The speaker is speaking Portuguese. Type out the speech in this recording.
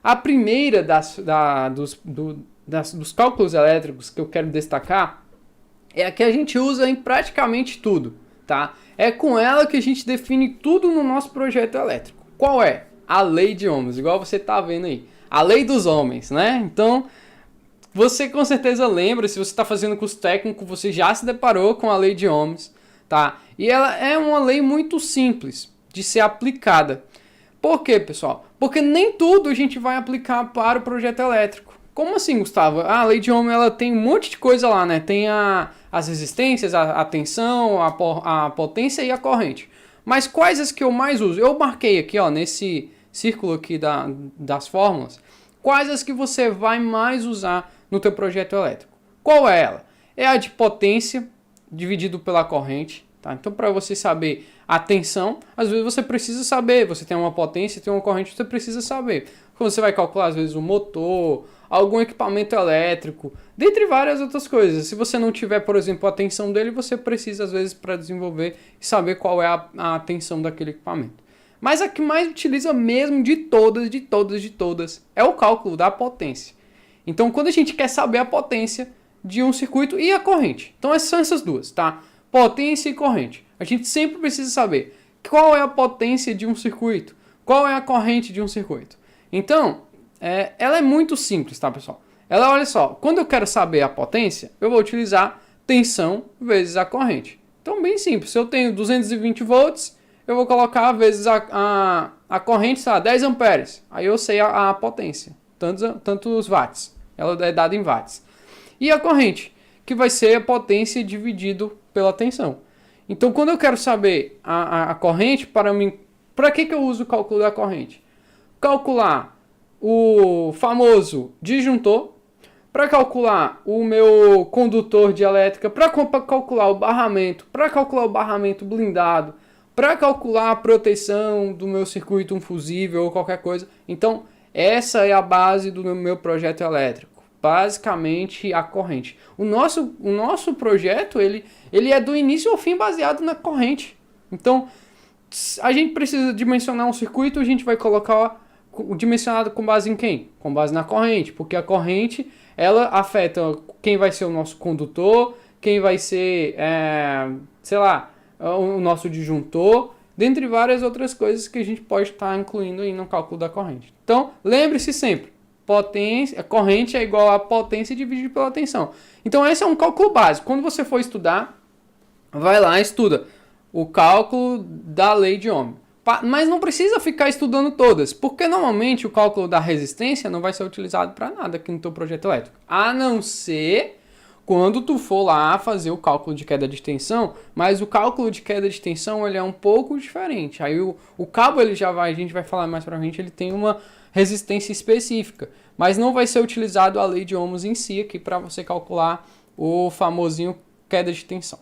A primeira dos cálculos elétricos que eu quero destacar é a que a gente usa em praticamente tudo, tá? É com ela que a gente define tudo no nosso projeto elétrico. Qual é? A lei de Ohms, igual você tá vendo aí. A lei dos homens, né? Então, você com certeza lembra, se você está fazendo curso técnico, você já se deparou com a lei de Ohms, tá? E ela é uma lei muito simples de ser aplicada. Por quê, pessoal? Porque nem tudo a gente vai aplicar para o projeto elétrico. Como assim, Gustavo? A lei de Ohm ela tem um monte de coisa lá, né? Tem as resistências, a tensão, a potência e a corrente. Mas quais as que eu mais uso? Eu marquei aqui, ó, nesse círculo aqui das fórmulas, quais as que você vai mais usar no teu projeto elétrico. Qual é ela? É a de potência dividido pela corrente. Tá? Então, para você saber a tensão, às vezes você precisa saber. Você tem uma potência, tem uma corrente, você precisa saber. Quando você vai calcular, às vezes, o motor, algum equipamento elétrico, dentre várias outras coisas. Se você não tiver, por exemplo, a tensão dele, você precisa, às vezes, para desenvolver e saber qual é a tensão daquele equipamento. Mas a que mais utiliza mesmo de todas, é o cálculo da potência. Então, quando a gente quer saber a potência de um circuito e a corrente. Então, são essas duas, tá? Potência e corrente. A gente sempre precisa saber qual é a potência de um circuito, qual é a corrente de um circuito. Então, ela é muito simples, tá, pessoal? Ela, olha só, quando eu quero saber a potência, eu vou utilizar tensão vezes a corrente. Então, bem simples. Se eu tenho 220 volts, eu vou colocar vezes a corrente, sei lá, 10 amperes. Aí eu sei a potência, tantos watts. Ela é dada em watts. E a corrente, que vai ser a potência dividido pela tensão. Então, quando eu quero saber a corrente, para que eu uso o cálculo da corrente? Calcular o famoso disjuntor, para calcular o meu condutor de elétrica, para calcular o barramento blindado, para calcular a proteção do meu circuito, um fusível ou qualquer coisa. Então, essa é a base do meu projeto elétrico. Basicamente, a corrente. O nosso projeto, ele é do início ao fim baseado na corrente. Então, a gente precisa dimensionar um circuito, a gente vai colocar dimensionado com base em quem? Com base na corrente, porque a corrente, ela afeta quem vai ser o nosso condutor, quem vai ser, sei lá, o nosso disjuntor, dentre várias outras coisas que a gente pode estar incluindo aí no cálculo da corrente. Então, lembre-se sempre, a corrente é igual a potência dividido pela tensão. Então, esse é um cálculo básico. Quando você for estudar, vai lá e estuda o cálculo da lei de Ohm. Mas não precisa ficar estudando todas, porque normalmente o cálculo da resistência não vai ser utilizado para nada aqui no teu projeto elétrico. A não ser quando tu for lá fazer o cálculo de queda de tensão, mas o cálculo de queda de tensão ele é um pouco diferente. Aí o cabo ele já vai, a gente vai falar mais pra frente, ele tem uma resistência específica, mas não vai ser utilizado a lei de Ohms em si aqui para você calcular o famosinho queda de tensão.